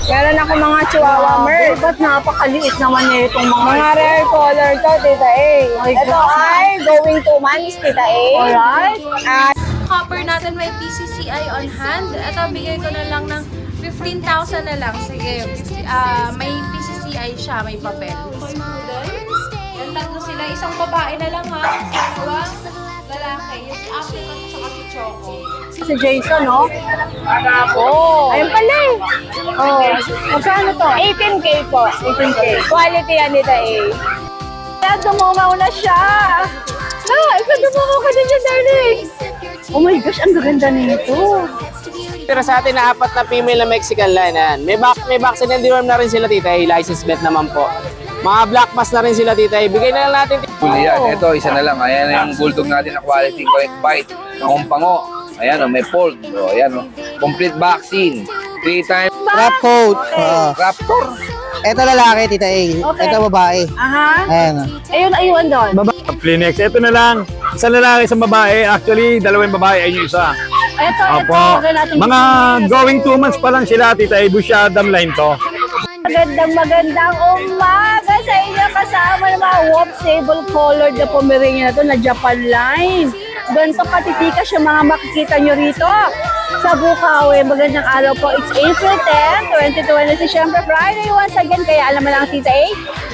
Meron ako mga chihuahua merl. Ba't napakaliit naman na itong Mga rare color to, Tita A. Ito ay going 2 months, Tita A. Alright. Copper natin may PCCI on hand. Ito, bigay ko na lang ng 15,000 na lang. Sige, may PCCI siya, may papel. Yan, tatlo sila. Isang babae na lang ha. Dalawang lalaki. Yung si Apple at saka si Choco. Si Jason, no? Oh. Ayun pala eh. Oh. Magkano to? 18K po. 18K. Quality yan, Tita A. Kaya dumungaw na siya. Ikaw dumungaw ka din dyan, darling. Oh my gosh, ang gaganda nito. Pero sa atin na 4 na female na Mexican line yan. May vaccine and deworm na rin sila, Tita A. License vet naman po. Mga black mask na rin sila, Tita A. Bigay na lang natin. Huli yan. Ito, isa na lang. Ayan yung bulldog natin na quality. Correct bite. Pango. Ayan o, may fold. O, ayan o. Complete vaccine. 3 times. Wrap coat. Raptor. Ito lalaki, Tita A. Okay. Ito babae. Aha. Ayan. Ayun, ayun doon. Kleenex. Ito na lang. Isang lalaki, isang babae. Actually, dalawang babae. Ayun yung isa. Ito. Mga going 2 months pa lang sila, Tita A. Bush Adam line to. Magandang umaga sa inyo kasama ng mga Wolf Sable Colored na Pomeranian na ito na Japan line. Ganito katitikas yung mga makikita nyo rito sa Bukawi. Magandang araw po. It's April 10, 2020. Siyempre Friday once again. Kaya alam mo lang Tita A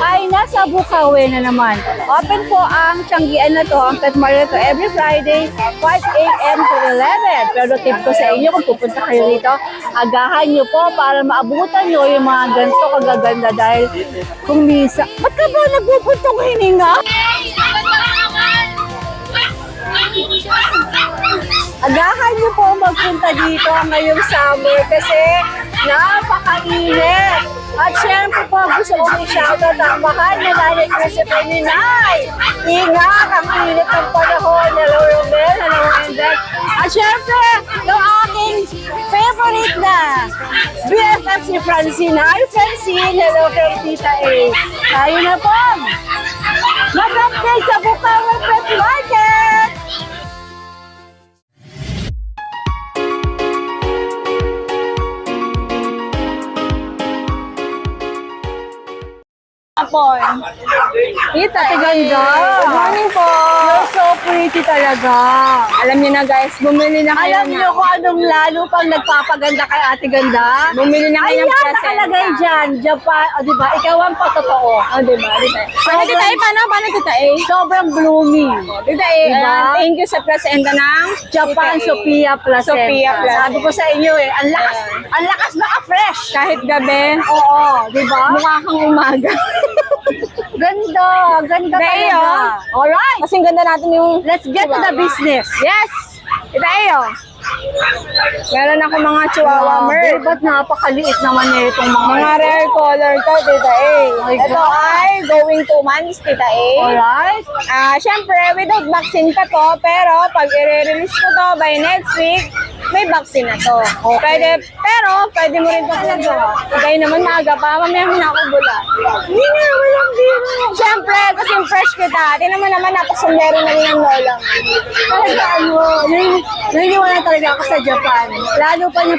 ay nasa Bukawi na naman. Open po ang Tianggian na to, ang Pet Market to every Friday 5 a.m. to 11. Pero tip ko sa inyo kung pupunta kayo rito, agahan nyo po para maabutan nyo yung mga ganito kagaganda dahil kung misa. Ba't ka ba nagpupuntong hininga? Agahan niyo po magpunta dito ngayong summer kasi napakainit. At syempre po gusto kong i-shoutout ang mahal na nanay Christopher ni Nay. Ingat ang init ng panahon. Hello Romel, hello Wendell. At syempre, yung aking favorite na BFF si Francine. Hi Francine, hello kay Tita A. Tayo na po. Mag-update sa Bukawi Pet Market. Apon. Tita A. Ganda. Good morning po. You're so pretty talaga. Alam niyo na guys, bumili na kayo Alam niyo kung anong lalo pang nagpapaganda kay Ate Ganda? Bumili na kayo Ayan, ng presenta. nakalagay dyan. Japan, di ba? Ikaw ang patotoo. Diba? Paano Tita A? Paano Tita A? Sobrang blooming. Tita A, Diba? thank you sa presenta ng Japan Tita A. Sophia Placenta. Sophia Placenta. Sabi ko sa inyo eh, ang lakas baka fresh. Kahit gabi, Oo, di ba? mukha kang umaga. Ganda, ganda Tita A, talaga. Alright, Kasing ganda natin yung... let's get to the business. Yes! Tita A, meron ako mga chihuahua merl. Ba't napakaliit naman na itong Mga rare color to, Tita A. my Ito God. ay going 2 months, Tita A. Alright. Syempre, without vaccine pa to, pero pag i-release ko to by next week, may vaccine na to. Pero pwede mo rin to talaga. Kaya naman maaga pa, mamaya mo na ako bula. Hindi nga, walang biro. Syempre, kasi fresh kita. Tingnan mo naman, napasundero na rin ang lola. Talaga naniniwala talaga ako sa Japan. Lalo pa yung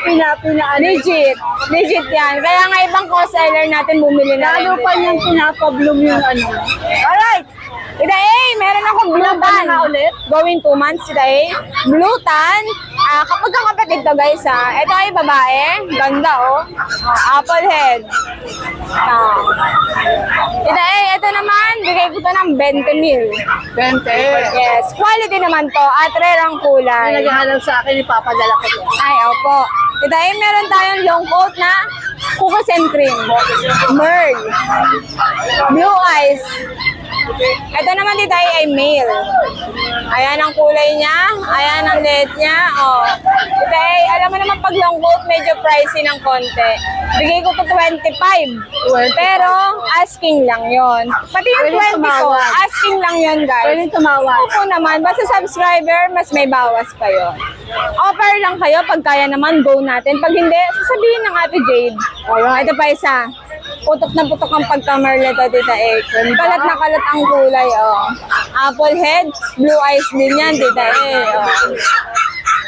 Legit. Legit yan. Kaya nga ibang co-seller natin bumili na lalo rin. pa yung pinapabloom yung ano. Alright! Tita A, meron akong blue tan. ulit? Going 2 months, Tita A. Blue tan. Kapag ang kapatid to guys ha. Ito ay babae. Ganda oh. Apple head. Tita A, ito naman. Bigay ko to ng 20 mil. 20. Yes. Quality naman to. At rare ang Ay, kulay. naghahanap sa akin, ipapadala ko to. Ay, opo. Tita A, meron tayong long coat na cookies and cream. Merl. Blue eyes. Ito naman dito ay male. Ayan ang kulay niya. Ayan ang leeg niya. Oh. Ito ay, alam mo naman pag long coat, medyo pricey ng konti. Bigay ko to 25. Pero, asking lang yon. Pati yung Pwede 20 ko, tumawad. asking lang yon guys. Pwede tumawad. Opo naman. Basta subscriber, mas may bawas pa yun. Offer lang kayo. Pag kaya naman, go natin. Pag hindi, sasabihin ng Ate Jade. Ito pa isa. Putok na putok ang pagka-merl ito, Tita A. Kalat na kalat ang kulay, oh. Apple head, blue eyes din yan, Tita A. Oh.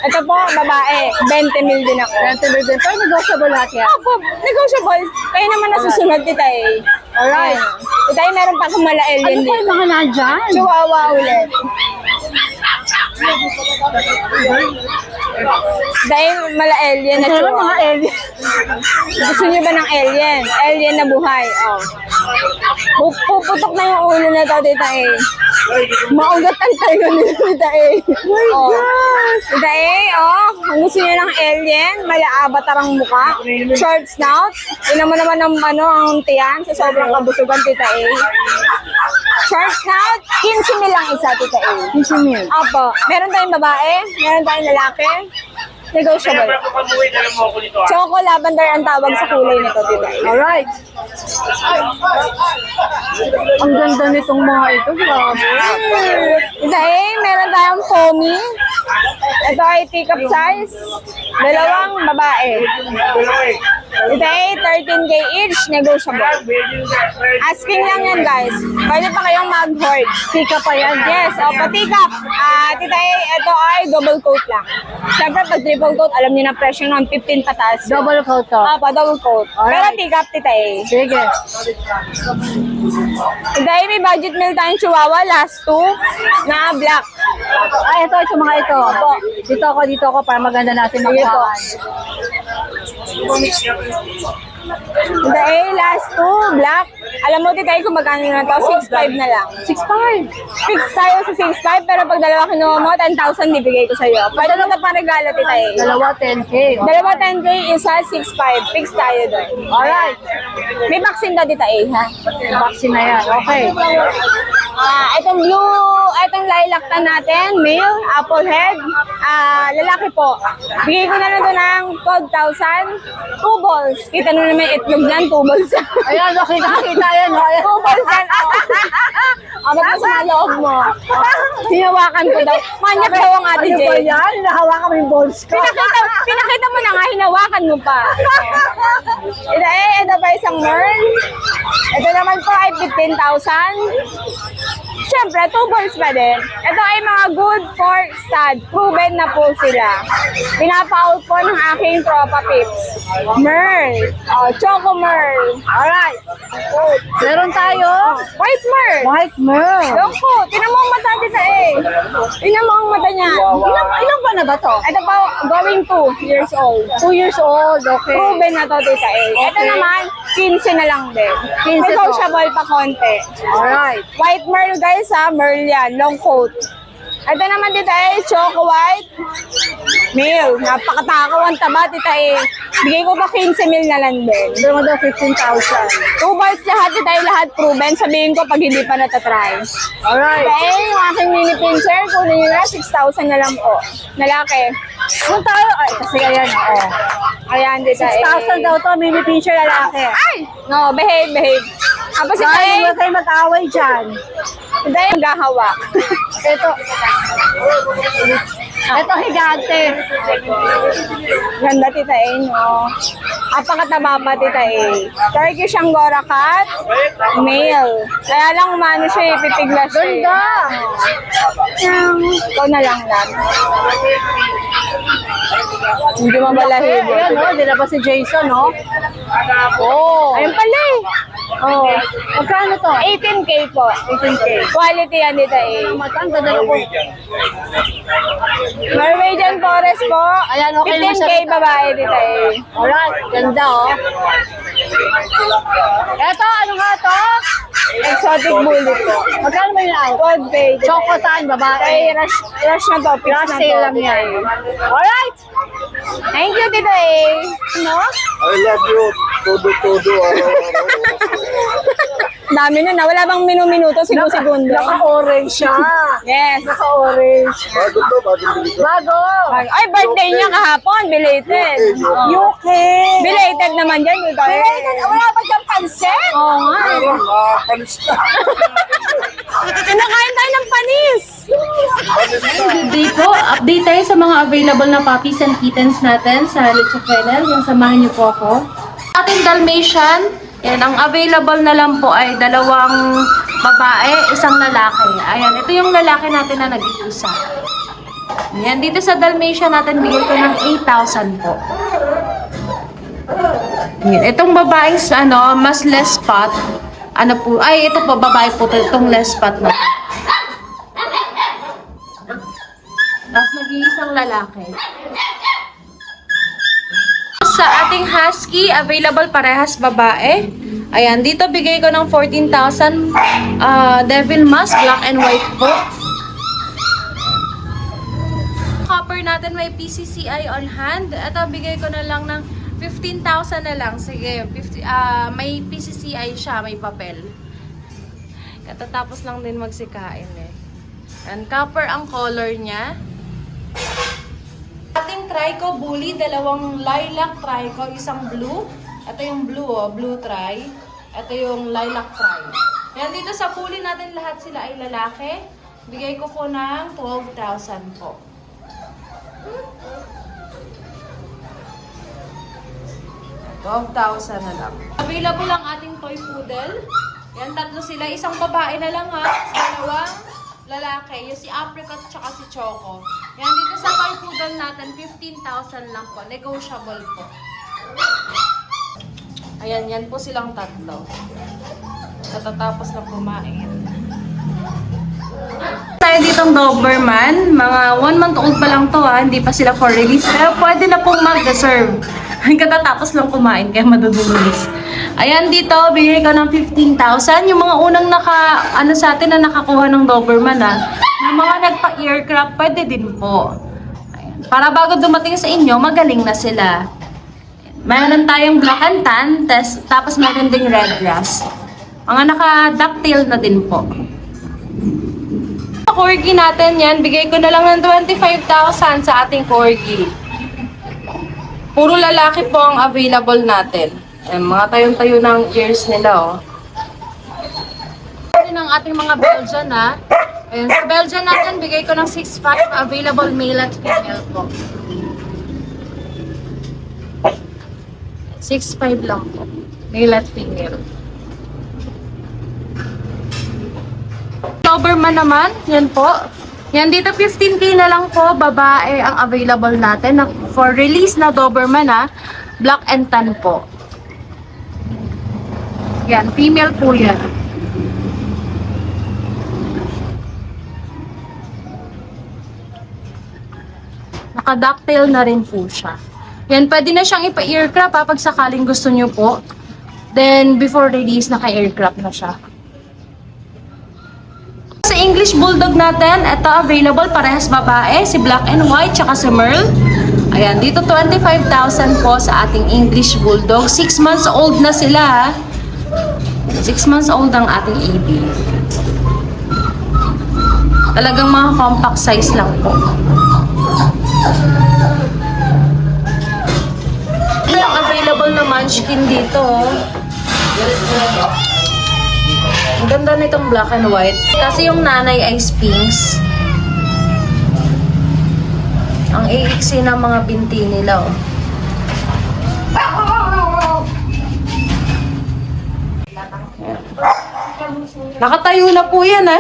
Ito po, babae. 20 mil din ako. 20 mil din. Pero negotiable lahat yan. Opo, negotiable. Kayo naman nasusunod, tita eh. Alright. Tita eh, meron pa akong mala Ano alien po yung dito. mga nandyan? Chihuahua ulit. Dahil mala alien na Ano chihuahua. mga alien? Gusto niyo ba ng alien? Alien na buhay. Oh. Puputok na yung ulo na to, tita eh. Maugat ang tayo nila, tita eh. Oh. Tita eh, oh. Kung gusto niyo ng alien, mala avatar ang mukha. Short snout. Yun naman ang ang tiyan sa sobrang kabusugan, tita eh. Short snout, 15 mil lang isa, tita eh. 15 mil. Apo. Meron tayong babae, meron tayong lalaki. Negotiable. Choco lavender ang tawag sa kulay nito, tita. Alright. Ang ganda nitong mga ito. Grabe. Tita eh, meron tayong foamy. Ito ay teacup size. Dalawang babae. Tita eh, 13K each, negotiable. Asking lang yan, guys. Pwede pa kayong mag-hoard. Tika pa yan. Yes, o patikap. Tita eh, ito ay double coat lang. Siyempre, pag triple coat, alam niyo na presyo ng 15 patas. Double coat to. Double coat. Pero Alright. tikap, tita eh. Sige. Tita eh, may budget meal tayong chihuahua, last two, na black. Ay, ito mga ito. Dito ako para maganda natin Sige po. magkuhaan. Tita eh, last two, black. Alam mo, tita eh, kung magkano na to, 6.5 na lang. 6.5. Fix tayo sa 6.5, pero pag dalawa kinuha mo, 10,000 bibigay ko sa'yo. Pwede mo na pa regalo, tita eh. Dalawa 10K. Dalawa 10K, isa 6.5. Fix tayo doon. Alright. May vaccine ka, tita eh, ha? Vaccine na yan. Okay. Itong lilac tan natin, male, apple head, lalaki po. Bigay ko na lang ito ng 12,000. 2 balls. Kita nyo naman yung itlog yan, 2 balls. Ayan, nakita yan. Oh. Ayan. 2 balls yan. Ba't mo sa loob mo? Hinawakan ko daw. Manyak daw ang ate Ano ba Jane. yan? Nahawakan mo yung balls ko. Pinakita mo na nga, hinawakan mo pa. Ito pa isang merl. Ito naman po ay 15,000. Siyempre, 2 balls pa din. Ito ay mga good for stud. Proven na po sila. Pinapa-out po ng aking tropa pips. Merl. Choco Merl. Alright. Meron tayo. White Merl. White Merl. Long coat. Tinan mo ang mata dito eh. Tinan mo ang mata niya. Ilang ba na ba to? Ito pa, going 2 years old. 2 years old. Okay. Proven na to, tita eh. Ito Okay. naman, 15 na lang din. 15 to. Negotiable pa konti. Alright. White Merl guys ha, Merl yan, long coat. Ito naman tita eh, choco white. Male, napakatakaw ang taba tita eh. Bigay ko pa 15 mil na lang din. Ito naman daw 15,000. 2 bars lahat tita eh, lahat proven. Sabihin ko pag hindi pa natatry. Alright. Tita eh, yung aking mini pincher, kunin nyo na, 6,000 na lang po. Lalaki. Kung tayo, ay, kasi ayan, oh. Ayan tita eh. 6,000 daw to, mini pincher lalaki. Ay! No, behave. Tapos ito Ay, eh, huwag kayo mag-away dyan. ito yung gahawa. Ito higante. Ganda tita eh, no? Apakataba pa tita eh. Turkish Angora cat, male. Kaya lang umano siya, ipipiglas siya. Ganda. Ikaw na lang lang. Hindi mabalahin. Ayan, no? Di na ba si Jason, no? Oh. Ayun pala eh. Oh. Magkano to? 18K po. 18K. Quality yan tita eh. Ang ganda na po. Norwegian Forest po. Ayan, okay naman 15K siya. babae tita eh. Alright, ganda, oh. Eto, ano nga to? Exotic bullet po. Magkano ba yun? Gold pay. Chocotan, babae. Ay, rush na to. Fix Rush na sale to, lang tita yan. eh. Alright. Thank you, tita eh. No? I love you. Todo. Dami na na. Wala bang minuto, segundo. Naka-orange siya. Yes. Naka-orange. Bago to, bagong bili ko. Bago. Ay, birthday niya kahapon. Belated. UK. Belated naman dyan. Belated? Wala ba dyan pansin? Oo nga. Panis na. Kinakain tayo ng panis. Good day po. Update tayo sa mga available na puppies and kittens natin sa Leche Kennel. Yung samahan niyo po ako. Ating Dalmatian, yan, ang available na lang po ay 2 babae, 1 lalaki. Ayan, ito yung lalaki natin na nag-iusa. Yan, dito sa Dalmatian natin, bigay ko ng 8,000 po. Yan. Itong babaeng mas less spot. Ito po, babae po, itong less spot na. Tapos nag-iisang lalaki. Sa ating husky, available parehas babae. Ayan, dito bigay ko ng 14,000. Devil Mask, black and white po. Copper natin may PCCI on hand. Ito, bigay ko na lang ng 15,000 na lang. Sige, may PCCI siya, may papel. Katatapos lang din magsikain eh. And copper ang color niya. Ating trico bully, dalawang lilac trico, isang blue. Ito yung blue, blue tri. Ito yung lilac tri. Yan, dito sa bully natin lahat sila ay lalaki. Bigay ko po ng 12,000 po. $12,000 na lang. Available ang ating toy poodle. Yan, tatlo sila. Isang babae na lang ha. Dalawang lalaki. Yung si Apricot tsaka si Choco. Yan, dito sa toy poodle natin, 15,000 lang po. Negotiable po. Ayan, yan po silang tatlo. Katatapos na kumain. Tayo ditong Doberman. Mga 1 month old pa lang to ha. Hindi pa sila for release. Pero pwede na pong mag-deserve. Katatapos lang kumain, kaya madudulis. Ayan, dito, bigay ko ng 15,000. Yung mga unang sa atin na nakakuha ng Doberman, yung mga nagpa-earcraft, pwede din po. Ayan. Para bago dumating sa inyo, magaling na sila. Mayroon tayong black and tan, tapos mayroon ding red grass. Mga naka-ducktail na din po. Sa corgi natin yan, bigay ko na lang ng 25,000 sa ating corgi. Puro lalaki po ang available natin. Ayan, mga tayong-tayo ng ears nila, oh. Ito ng ating mga Belgian, ha. Ayan, sa Belgian natin, bigay ko ng 6,500. Available male at female po. 6,500 lang po. Male at female. Doberman naman, yan po. Yan, dito 15K na lang po, babae ang available natin for release na Doberman, ha. Black and tan po. Yan, female po yan. Naka-ducktail na rin po siya. Yan, pwede na siyang ipa-earcraft pag sakaling gusto nyo po. Then, before release, naka-earcraft na siya. Sa English Bulldog natin, ito available parehas babae, si Black and White, tsaka si Merle. Ayan, dito 25,000 po sa ating English Bulldog. 6 months old na sila, ha. 6 months old ang ating AB. Talagang mga compact size lang po. Ito yung available na munchkin dito, oh. Ang ganda nitong black and white. Kasi yung nanay ay Sphinx. Ang iiksi ng mga binti nila, oh. Nakatayo na po yan, ha.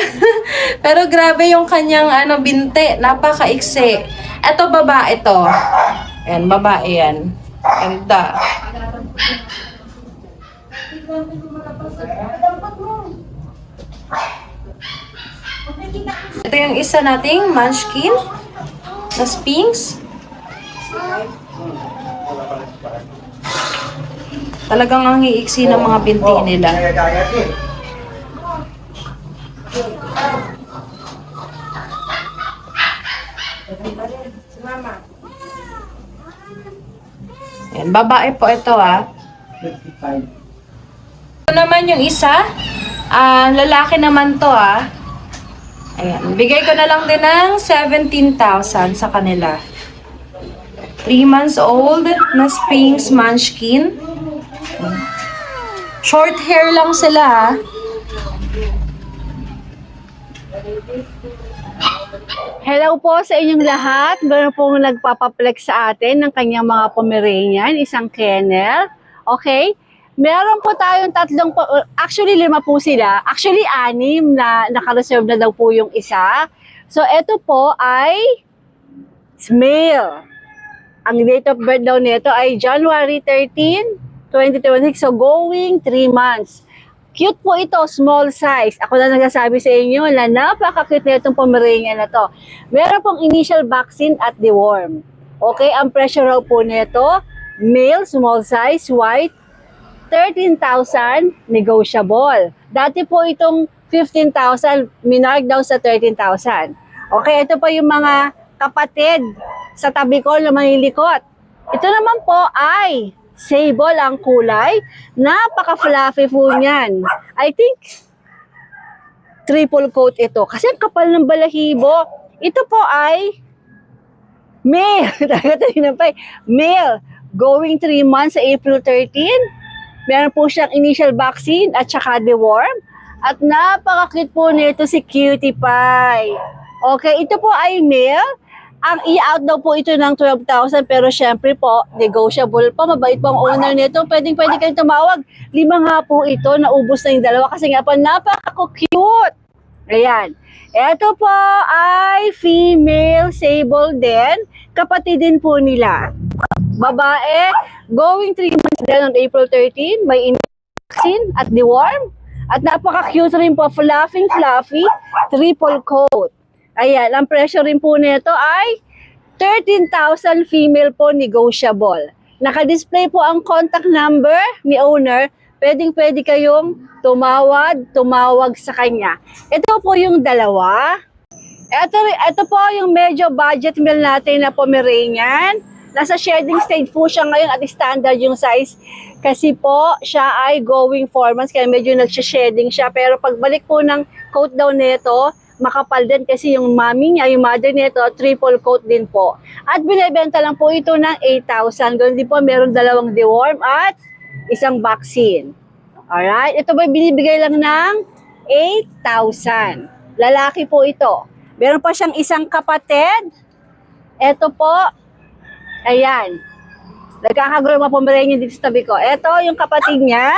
Pero grabe yung kanyang binti. Napakaiksi. Ito, babae to. Ayan, babae yan. Ganda. Ito yung isa nating munchkin na Sphinx. Talagang ang iiksi ng mga binti nila. Ayan, babae po ito, ha. Ito naman yung isa. Lalaki naman to, ha. Ayan, bigay ko na lang din ng 17,000 sa kanila. 3 months old na Sphinx munchkin. Short hair lang sila, ha. Hello po sa inyong lahat. Meron pong nagpapaplex sa atin ng kanyang mga Pomeranian, isang kennel. Okay? Meron po tayong actually 5 po sila. Actually 6 na naka-reserve na daw po yung isa. So ito po ay Male. Ang date of birth daw nito ay January 13, 2026. So, going 3 months. Cute po ito, small size. Ako na nagsasabi sa inyo na napaka-cute na itong Pomeranian na to. Meron pong initial vaccine at deworm. Okay, ang presyo raw po nito, male, small size, white, 13,000, negotiable. Dati po itong 15,000, minark daw sa 13,000. Okay, ito po yung mga kapatid sa tabi ko na manilikot. Ito naman po ay sable ang kulay. Napaka-fluffy po niyan. I think triple coat ito. Kasi ang kapal ng balahibo. Ito po ay male. Male. Going 3 months sa April 13. Meron po siyang initial vaccine at saka deworm. At napaka-cute po nito si Cutie Pie. Okay, ito po ay male. Ang i-out daw po ito ng 12,000 pero syempre po, negotiable po. Mabait po ang owner nito. Pwede kayong tumawag. 5 nga po ito. Naubos na yung 2 kasi nga po napaka-cute. Ayan. Ito po ay female sable din. Kapatid din po nila. Babae, going 3 months din on April 13. May vaccine at deworm. At napaka-cute rin po. Fluffy, triple coat. Ayan, ang presyo rin po nito ay 13,000 female po, negotiable. Naka-display po ang contact number ni owner. Pwede kayong tumawag sa kanya. Ito po yung dalawa. Ito po yung medyo budget meal natin na Pomeranian. Nasa shedding stage po siya ngayon at standard yung size. Kasi po, siya ay going 4 months, kaya medyo nagsha-shedding siya. Pero pagbalik po ng coat daw nito, makapal din kasi yung mommy niya, yung mother nito, triple coat din po. At binibenta lang po ito ng 8,000. Ganun din po, meron 2 deworm at 1 vaccine. Alright? Ito ba binibigay lang ng 8,000. Lalaki po ito. Meron pa siyang 1 kapatid. Ito po, ayan. Nagkakagrow mga Pomeranian dito sa tabi ko. Ito yung kapatid niya.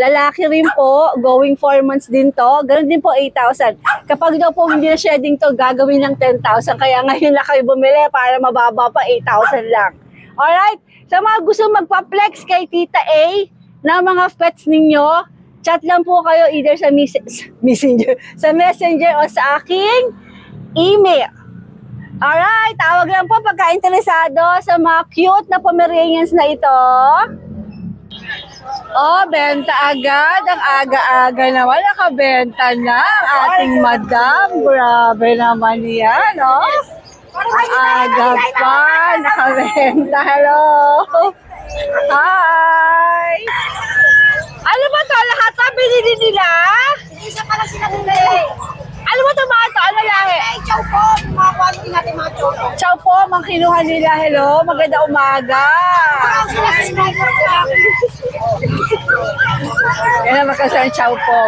Lalaki rin po, going 4 months din to. Ganun din po, 8,000. Kapag daw po hindi na shedding to, gagawin ng 10,000. Kaya ngayon na kayo bumili para mababa pa, 8,000 lang. Alright? Sa mga gusto magpa-flex kay Tita A na mga pets ninyo, chat lang po kayo either sa messenger o sa aking email. Alright, tawag lang po pagka interesado sa mga cute na Pomeranians na ito. Oh, benta agad. Ang aga-aga naman. Nakabenta na ang ating madam. Grabe naman yan, oh. Aga pa. Nakabenta. Hello. Hi. Ano ba to? Lahat na binili nila? Isa pala sila nila. Ano ba ito mga to? Ano lahi? Ay, chow po. Mga quality natin mga chow po. Chow po, mang kinuha nila. Hello, maganda umaga. Sila sa sniper ko lang. Yan naman kasi ang chow po.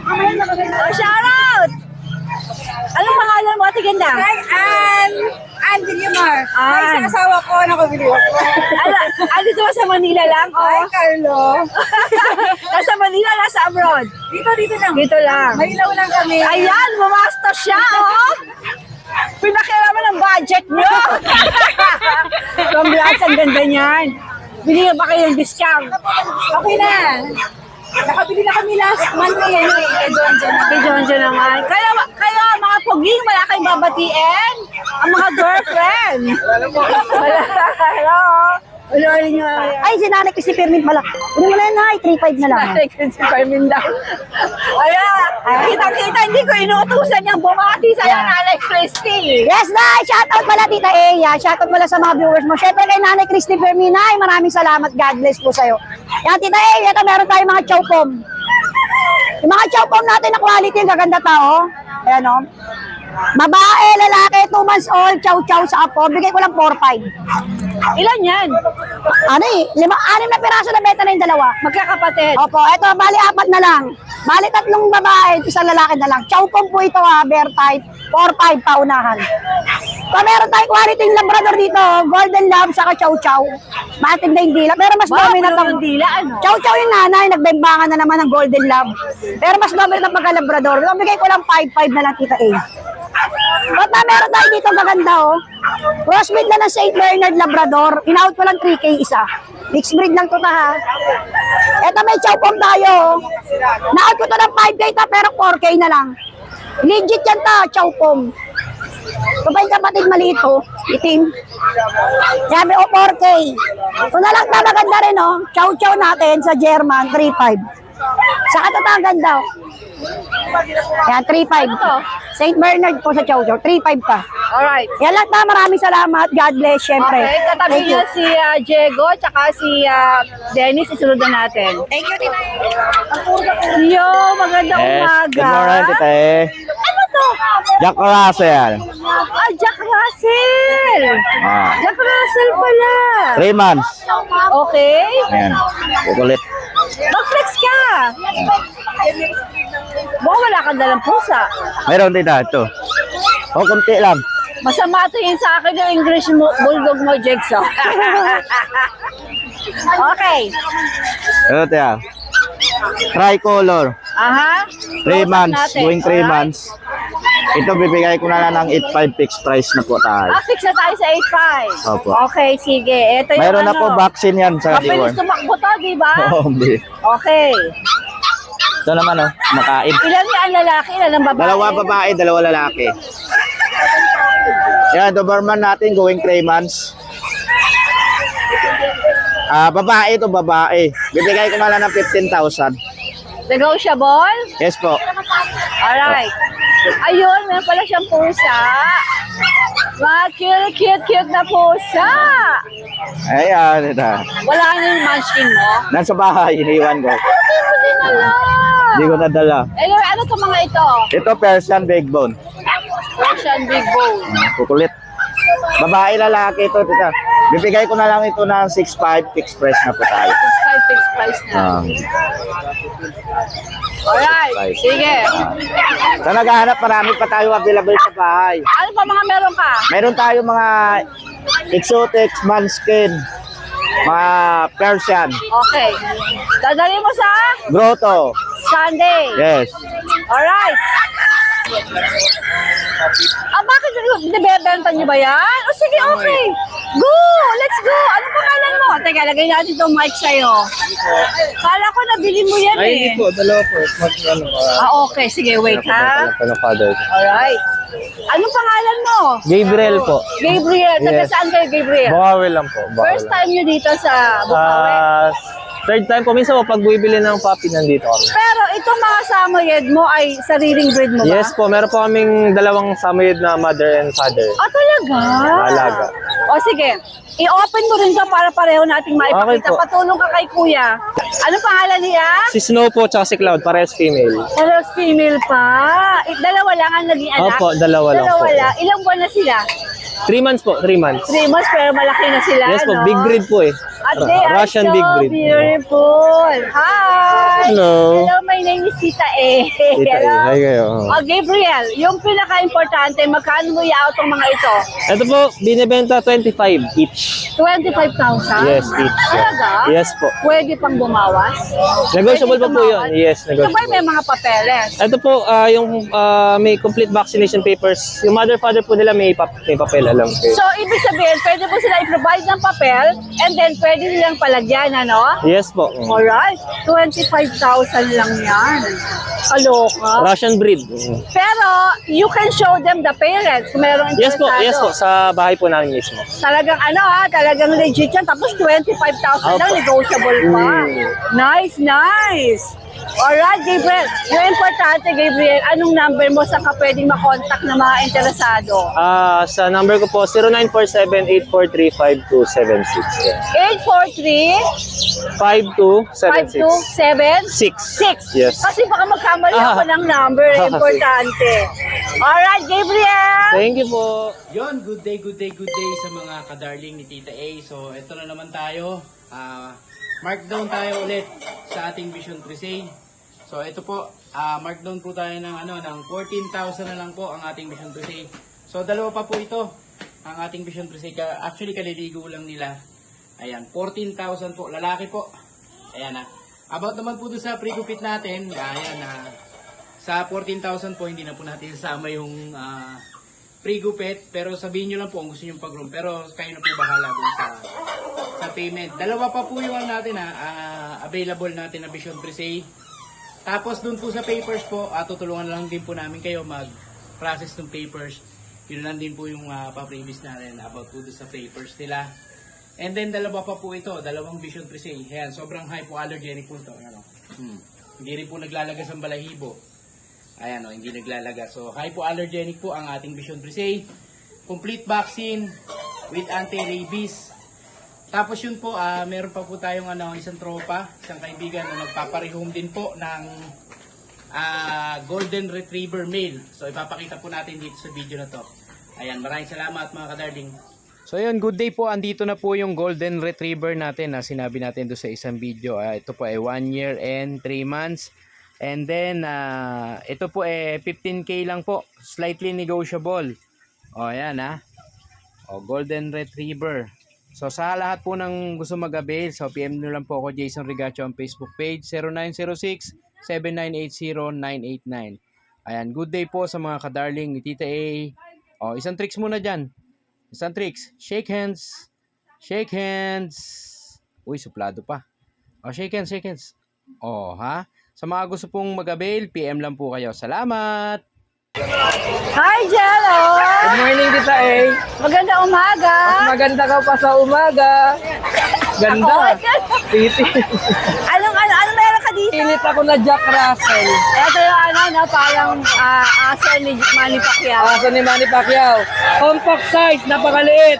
Oh, shout out! Anong pangalan mo, Ate Ganda? Ann Villamar. Ay, Isang asawa ko, nakabili ako. Dito ba sa Manila lang? Ay, Carlo. Nasa Manila, nasa abroad? Dito lang. Dito lang. May ilaw lang kami. Ayan, bumasta siya, oh! Pinakiraman ng budget nyo! Congrats, ang ganda niyan. Bili ba kayo ng discount? Okay na. Nakabili na kami last month eh. Kay Jonjo. Kay Jonjo naman. Kayo mga puging, wala kayong babatiin? Ang mga girlfriend. Hello. Hello. Ay, si Nanay Christy Permin pala. Ano mo na yun, Nay? 3.5 na lang. Nanay Christy Permin daw. Kita-kita, hindi ko inuutusan niyang bumati sa Nanay Christy. Yes, Nay! Shoutout pala, Tita Eya. Shoutout pala sa mga viewers mo. Siyempre kay Nanay Christy Permin, Nay. Maraming salamat. God bless po sa'yo. Yan, Tita Eya. Ito, meron tayong mga chow pom. Yung mga chow pom natin na quality, ang gaganda tao. Ayan, o. Babae, lalaki, 2 months old, chow-chow sa apo. Bigay ko lang 4.5. Ilan yan? Ano eh? 6 na piraso na beta na yung 2. Magkakapatid. Opo, eto, bali 4 na lang. Bali 3 babae, 1 lalaki na lang. Chow pom po ito ha, bear type. 4-5 paunahan. So, meron tayong quality yung Labrador dito. Golden Lab, saka Chow Chow. Matig na yung dila. Pero mas dominant ang dila, ano? Chow Chow yung nanay. Nagbembangan na naman ng Golden Lab. Pero mas dominant ang pagka-Labrador. So, bigay ko lang 5-5 na lang, Tita A. At meron tayo dito maganda, oh. Crossbreed lang ng St. Bernard Labrador. In-out ko lang 3K isa. Mixed breed lang to ha. Eto may chow pom tayo, oh. Na-out ko to ng 5K ta, pero 4K na lang. Legit yan ta, chow pom. Ito pa yung kapatid maliit, oh. Itim. Sabi, 4K. Ito na lang na maganda rin, oh. Chow-chow natin sa German, 3.5. Saka ito ang ganda, oh. Yan, 3.5 to. St. Bernard po sa chow-chow, 3.5 pa. Alright. Yan lang na, maraming salamat. God bless, syempre. Okay, katabi Thank you. niya si Diego, tsaka si Dennis, isunod na natin. Thank you, Tita A. Yo, magandang umaga. Good morning, Tita E. Ano to? Jack Russell. Jack Russell. Ah, Jack Russell pala. 3 months. Okay. Ayan. Kukulit. Mag-flex ka. Baka wala kang dalang pusa. Meron, Tita. Ito. O, kunti lang. Masama tingin sa akin yung English bulldog mo, Jigsaw. Okay. Ito, Tita. Tricolor. Aha. 3 months. Natin. Going 3 Alright. months. Ito, bibigay ko na lang ng 8.5 fixed price na po tayo. Fix na tayo sa 8.5. Opo. Okay, sige. Ito yung Mayroon na po vaccine yan sa Mabilis Diwan. tumakbo to, di ba? Oo, hindi. Okay. Ito naman, oh. Makain. Ilan nga ang lalaki, ilan ang babae? 2 babae, 2 lalaki. Yan, Doberman natin going 3 months. Babae to babae. Bibigay ko na lang ng 15,000. Negotiable? Yes po. Alright. Ayun, meron pala siyang pusa. Mga cute na pusa. Ayan, ito. Wala na yung munchkin mo? Nasa bahay, iniwan ko. Hindi na lang. Hindi ko nadala. Anyway, ano to mga ito? Ito, Persian Big Bone. Russian Big Bone. Kukulit. Babae, lalaki ito. Tita. Bibigay ko na lang ito ng 6.5 fixed price na po tayo. 5 fixed price na. Alright, sige. Sa naghahanap, marami pa tayo available sa bahay. Ano pa mga meron ka? Meron tayo mga exotic, manskin, mga Persian, Okay. Dadali mo sa grotto. Sunday. Yes. Alright. Bakit nabebenta niyo ba yan? O sige, okay. Go! Let's go! Anong pangalan mo? Teka, lagay natin itong mic sa'yo. Kala ko nabili mo yan eh. dalawa po. Okay. Sige, wait ha. Alright. Anong pangalan mo? Gabriel po. Gabriel. Taga saan kayo, Gabriel? Bukawi lang po. First time nyo dito sa Bukawi. Third time po. Minsan po, pag bibili ng puppy, nandito kami. Pero itong mga samoyed mo ay sariling breed mo ba? Yes po, meron po kaming dalawang samoyed na mother and father. Ah, talaga? Alaga. O sige, i-open mo rin to para pareho nating maipakita. Okay po. Patulong ka kay kuya. Ano pangalan niya? Si Snow po, tsaka si Cloud, parehas female. Pero female pa. Dalawa lang ang naging anak? Opo, dalawa lang po. Lang. Ilang buwan na sila? 3 months po, 3 months. 3 months pero malaki na sila, Yes po, no? big breed po eh. At they are Russian so big breed. beautiful. Hi! Hello. Hello, my name is Tita A. Tita A, Hello. hi kayo. Oh, Gabriel, yung pinaka-importante, magkano mo i-out ang mga ito? Ito po, binibenta 25 each. 25,000? Yes, each. Talaga? Yes po. Pwede pang bumawas? Negotiable Pwede pa po yun. tumawas? Yes, Ito ba negotiable. may mga papeles? Ito po, yung may complete vaccination papers. Yung mother-father po nila may papel, alam ko. So, ibig sabihin, pwede po sila i-provide ng papel and then pwede nilang palagyan, ano? Yes po. Alright, 25,000 lang yan. Kaloka. Russian breed. Pero, you can show them the parents kung meron Yes po, interesado. yes po. Sa bahay po namin mismo. Talagang ano talagang legit yan. Tapos 25,000 lang, Opo. negotiable pa. Nice, nice. Alright, Gabriel. Yung importante, Gabriel, anong number mo sa ka pwedeng makontak ng mga interesado? Sa number ko po, 0947-843-5276. 843 5276. 5276. Yes. Kasi baka magkamali ako ng number. Importante. Alright, Gabriel. Thank you po. Yon, good day sa mga kadarling ni Tita A. So, ito na naman tayo. Markdown tayo ulit sa ating Vision Crusade. So, ito po, markdown po tayo ng, ng 14,000 na lang po ang ating Vision Crusade. So, dalawa pa po ito, ang ating Vision Crusade. Actually, kaliligo lang nila. Ayan, 14,000 po, lalaki po. Ayan na. About naman po doon sa pre-gupit natin, ayan na. Sa 14,000 po, hindi na po natin sasama yung free gupit, pero sabihin nyo lang po kung gusto nyo pag-room. Pero kayo na po bahala dun sa payment. Dalawa pa po yung natin available natin na Vision 3C. Tapos dun po sa papers po, tutulungan lang din po namin kayo mag-process ng papers. Yun lang din po yung pa-previous natin about po sa papers nila. And then dalawa pa po ito, dalawang Vision 3C. Ayan, sobrang hypoallergenic po ito. Ano? Hindi rin po naglalagas ang balahibo. Ayan o, hindi naglalagas. So, hypoallergenic po ang ating Vision 3C. Complete vaccine with anti-rabies. Tapos yun po, meron pa po tayong isang tropa, isang kaibigan na nagpaparehome din po ng Golden Retriever male. So, ipapakita po natin dito sa video na to. Ayan, maraming salamat mga kadarling. So yun, good day po. Andito na po yung Golden Retriever natin na sinabi natin doon sa isang video. Ito po ay 1 year and 3 months. And then, ito po 15K lang po. Slightly negotiable. O, ayan Golden Retriever. So, sa lahat po ng gusto mag-avail, so PM nyo lang po ako, Jason Rigacho, ang Facebook page, 0906-7980-989. Ayan, good day po sa mga kadarling ni Tita A. O, isang tricks muna dyan. Isang tricks. Shake hands. Shake hands. Uy, suplado pa. O, shake hands, shake hands. O, ha? Sa mga gusto pong mag-avail, PM lang po kayo. Salamat! Hi, Jello! Good morning, Tita A. Magandang umaga! Maganda ka pa sa umaga. Ganda. Titi. Anong meron ka dito? Pilit ako na Jack Russell. Ito yung parang aso ni Manny Pacquiao. Aso ni Manny Pacquiao. Compact size, napakaliit.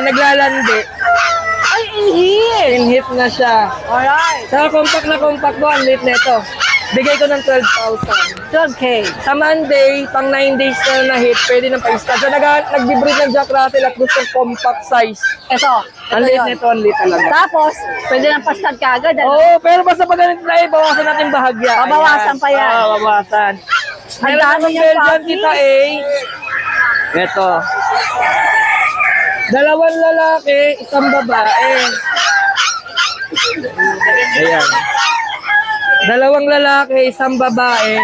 Naglalandi. Ay, inhit! In-hit na siya. Alright. Sa compact na compact mo, ang liit nito. Bigay ko ng 12,000. 12K. Sa Monday, pang 9 days na hit, pwede nang pa-start. So, nag-breed ng Jack Russell at gusto compact size. Ito. Ang liit nito, ang liit talaga. Tapos, pwede nang pastad ka agad. Oo, pero basta pag ganito na bawasan natin bahagya. Babawasan pa yan. Oo, bawasan. Ang Meron dami ng niyang Belgian puppies. kita Ito. 2 lalaki, 1 babae. Ayan. 2 lalaki, 1 babae.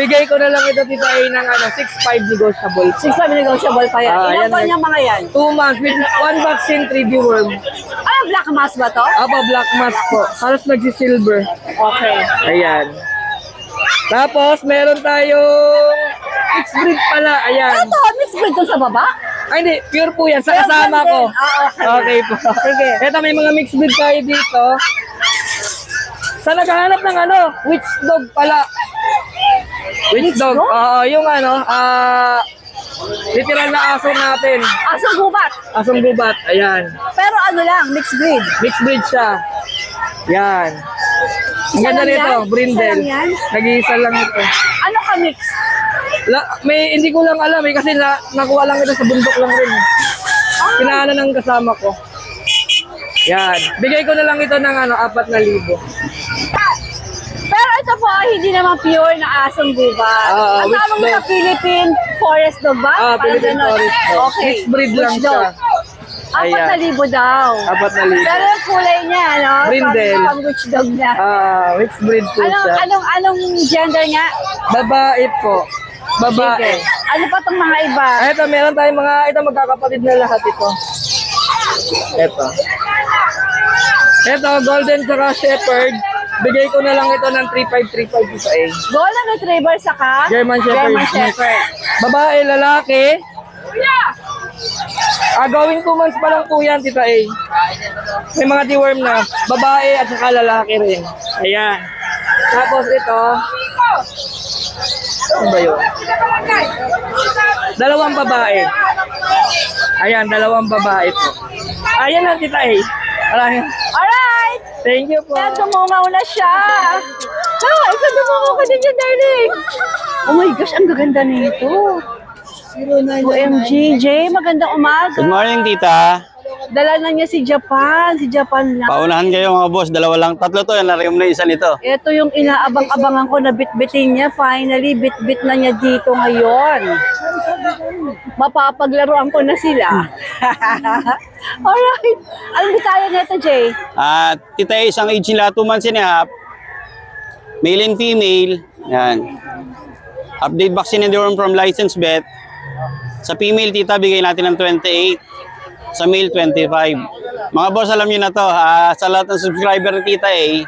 Bigay ko na lang ito Tita A ng 6.5 negotiable. 6.5 negotiable pa yan. Ilan Ayan, pa niya mga yan? 2 months with 1 vaccine, 3 deworm. Ah, black mass ba to? Black mask po. Halos nagsi-silver. Okay. Ayan. Tapos, meron tayong mixed breed pala. Ayan. Ito, mixed breed to sa baba? Ay, hindi. Pure po yan. Sa kasama ko. Okay. Okay po. Sige. Ito, may mga mixed breed tayo dito. Sa naghahanap ng witch dog pala. Witch dog? dog? Oo, yung literal na aso natin. Asong gubat. Asong gubat. Ayan. Pero mixed breed. Mixed breed siya. Yan. Ang Isa ganda lang nito, yan? brindle. Isa lang yan? Nag-iisa lang ito. Ano ka mix? Hindi ko lang alam kasi nakuha lang ito sa bundok lang rin. Pinaanan ng kasama ko. Yan. Bigay ko na lang ito ng 4,000. Pero ito po, hindi naman pure na asong gubat. Ang which tawag mo na dog? Philippine Forest Dog ba? Parang Philippine ganon. Forest Dog. Okay. Mixed breed lang Which dog? siya. Ayan. 4,000 daw. 4,000. Pero yung kulay niya, Brindle. Pang which dog na. Mixed breed po siya. Anong gender niya? Babae po. Babae. Sige. Ano pa itong mga iba? Ito, meron tayong ito magkakapatid na lahat ito. Ito, golden tsaka shepherd. Bigay ko na lang ito ng 3,535 Tita A. Golden Retriever saka? German Shepherd. German Shepherd. Babae, lalaki. Going 2 months pa lang po yan, Tita A. May mga deworm na. Babae at saka lalaki rin. Ayan. Tapos ito. Ano ba yun? 2 babae. Ayan, 2 babae po. Ayan lang, Tita A. Maraming. Alright! Thank you po. Kaya dumungaw na siya. Ikaw dumungaw ka din yan, darling. Oh my gosh, ang gaganda nito. OMG, Jay, magandang umaga. Good morning, tita. Dala na niya si Japan lang. Paunahan kayo mga boss, 2 lang. 3 to, narinig mo na isa nito. Ito yung inaabang-abangan ko na bit-bitin niya. Finally, bit-bit na niya dito ngayon. Mapapaglaruan ko na sila. Alright. Anong bitaya nito, Jay? Tita, isang age nila, 2 months and a half. Male and female. Yan. Update vaccine and deworm from licensed vet. Sa female, tita, bigay natin ng 28. Sa male, 25. Mga boss, alam nyo na to, sa lahat ng subscriber ni Tita A,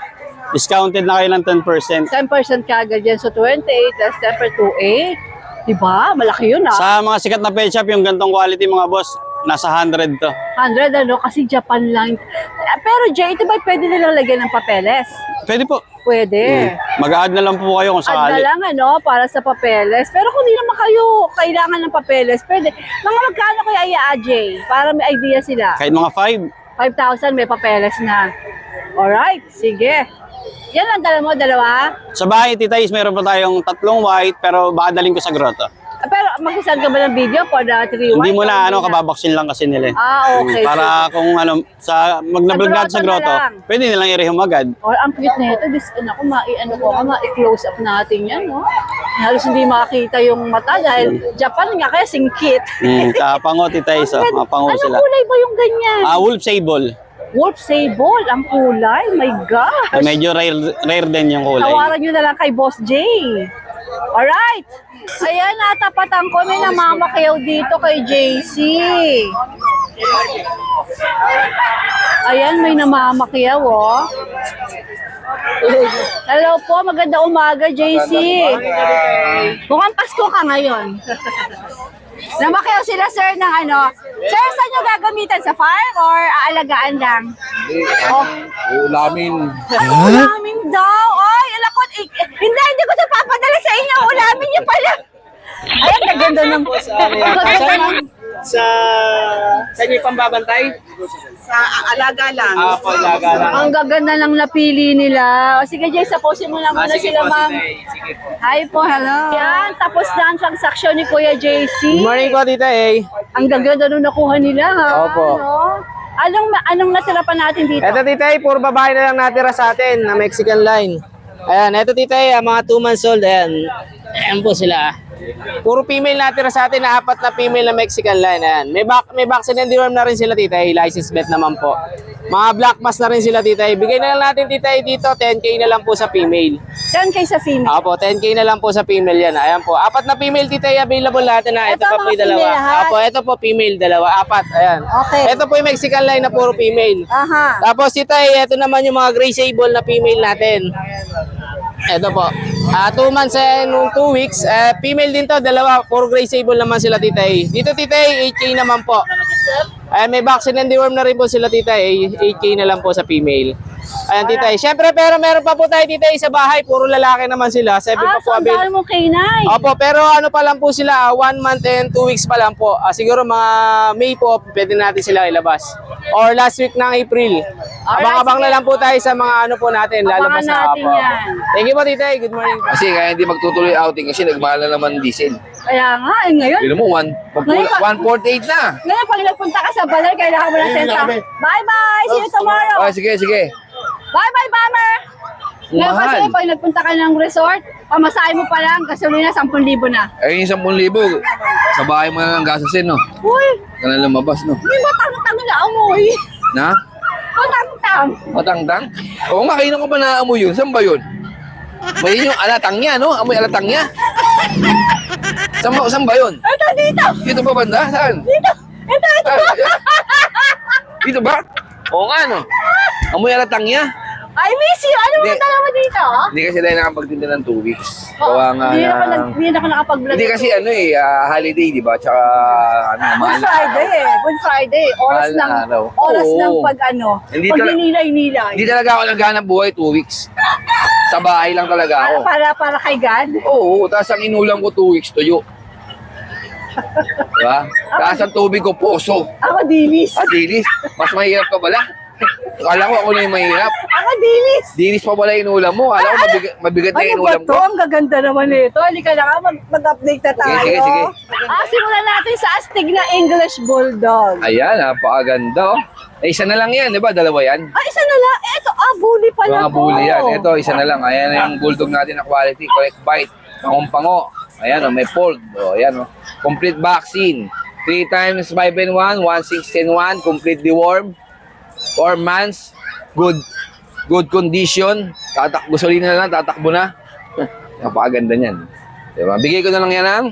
discounted na kayo ng 10%. 10% kagad yan. So, 28 plus 10 to 8. Diba? Malaki yun ah. Sa mga sikat na pet shop, yung gantong quality, mga boss, nasa 100 to. 100 ano, kasi Japan lang. Pero Jay, ito ba pwede nilang lagyan ng papeles? Pwede po. Pwede. Mag-add na lang po kayo kung Add na sakali. lang ano, para sa papeles. Pero kung di naman kayo kailangan ng papeles, pwede. Mga magkano kaya Jay? Para may idea sila. Kahit mga 5. 5,000 may papeles na. Alright, sige. Yan ang dala mo, dalawa? Sa bahay, Tita Is, meron pa tayong 3 white, pero baka daling ko sa grotto. Pero mag-send ka ba ng video for the 3 Hindi white? mo o na, hindi kababaksin lang kasi nila. Okay. Para kung mag-nablog natin sa grotto grotto, na lang. pwede nilang i-rehome agad. Or ang cute na ito, ma-close up natin yan, no? Halos hindi makakita yung mata dahil Japan nga kaya singkit. Sa pango, Tita Is, mga pango Anong sila. kulay ba yung ganyan? Wolf Sable. Wolf Sable, ang kulay. My gosh. Medyo rare din yung kulay. Tawaran nyo na lang kay Boss Jay. Alright. Ayan, natapatan ko. May namamakiyaw dito kay JC. Ayan, may namamakiyaw, oh. Hello po, maganda umaga, JC. Mukhang Pasko ka ngayon. Namakiyaw sila, sir, ng ano. Sir, saan nyo gagamitan? Sa farm or aalagaan lang? Ulamin. Ulamin daw. Ay, alakot. Hindi ko ito papadala sa inyo. Ulamin niyo pala. Ayan, gaganda ng... Sa inyo yung pambabantay? Ang gaganda ng napili nila. O sige, Jay, saposin mo na muna sila, ma'am. Hi po, hello. Yan, tapos na ang transaksyon ni Kuya JC. Good morning po, Tita A. Ang gaganda nung nakuha nila, ha? Opo. Ano? Anong natira pa natin dito? Eto, Tita A, puro babae na lang natira sa atin na Mexican line. Ayan, eto, Tita A, mga 2 months old. Ayan po sila. Puro female natira sa atin na 4 na female na Mexican line. Ayan. May vaccine and deworm na rin sila, Tita A. License vet naman po. Mga black mask na rin sila, Tita A. Bigay na lang natin, Tita A, dito. 10K na lang po sa female. 10K sa female. Apo, 10K na lang po sa female yan. Ayan po. 4 na female, Tita A, available natin na. Ito Ito pa mga po yung dalawa. female lahat? Apo, ito po female, dalawa. 4. Ayan. Okay. Ito po yung Mexican line na puro female. Aha. Tapos Tita A, ito naman yung mga gray sable na female natin. Ito po. 2 months and 2 weeks. Female din to, dalawa. Puro gray sable naman sila, Tita A. Dito, Tita A, 8K naman po. May vaccine and deworm na rin po sila, Tita A. 8K na lang po sa female. Ayan, Tita A. Siyempre, pero meron pa po tayo, Tita A, sa bahay. Puro lalaki naman sila. 7 pa po So ang dami mong K9. Opo, pero ano pa lang po sila, 1 month and 2 weeks pa lang po. Siguro mga May po, pwede natin sila ilabas. Or last week ng April. Abang-abang na lang po tayo sa mga ano po natin, lalabas Abangan na natin po. yan. Thank you po, Tita. Good morning po. Kasi kaya hindi magtutuloy outing kasi nagmahal na naman diesel. Kaya nga, ngayon. Yun mo, 148 na. Ngayon, pag nagpunta ka sa Baler, kailangan mo ng tenta. Bye-bye! See you tomorrow! Oh, sige. Bye-bye, Bomber! Ngayon kasi, Mahal. pag nagpunta ka ng resort, pamasahe mo pa lang, gasolina 10,000 na. Ayun yung 10,000. Sa bahay mo na ng gasasin, no? Uy! Ka na lumabas, no? Hindi ba tang-tang na amoy? Na? Tang-tang! Matangtang? Oo nga, kayo ko ba naamoy yun? Saan ba yun? May yung alatang niya, no? Amoy alatang niya. Saan ba yun? Ito, dito! Dito ba banda? Saan? Dito! Ito! Dito ba? Oo nga, no? Amoy alatang niya. I miss you! Ano Hindi. mga dala mo dito? Hindi kasi dahil nakapagtinda ng 2 weeks. Gawa nga Hindi na... ako nakapag-vlog. Hindi kasi holiday, di ba? Tsaka mahal Good na Friday araw. eh. Good Friday. Oras Mahal na ng araw. oras Oo. ng pag Hindi pag tala- ninilay-nilay. Hindi talaga ako naghanap buhay 2 weeks. Sa bahay lang talaga ako. Para kay God. Oo, tapos ang inulam ko 2 weeks tuyo. Diba? Tapos ang tubig ko puso. Ako dilis. Dilis. Mas mahirap ka pala. Akala ko ako na yung mahirap. Ako dilis. Dilis pa pala inulam mo. Akala ko mabigat na Ano ba inulam to? ko. Ang gaganda naman nito. Halika na nga, mag-update na tayo. Sige. Simulan natin sa astig na English Bulldog. Ayan, napakaganda. Oh. Isa na lang yan, di ba? Dalawa yan. Isa na lang. Ito, bully pala Mga to. bully yan. Ito, isa na lang. Ayan yung bulldog natin na quality. Correct bite. Pango. Ayan, oh, may fold. Oh, ayan, oh. Complete vaccine. 3 times 5-in-1, 1/6-in-1, complete deworm. 4 months. Good condition. Gasolina na lang, tatakbo na. Napakaganda niyan. Diba? Bigay ko na lang yan ng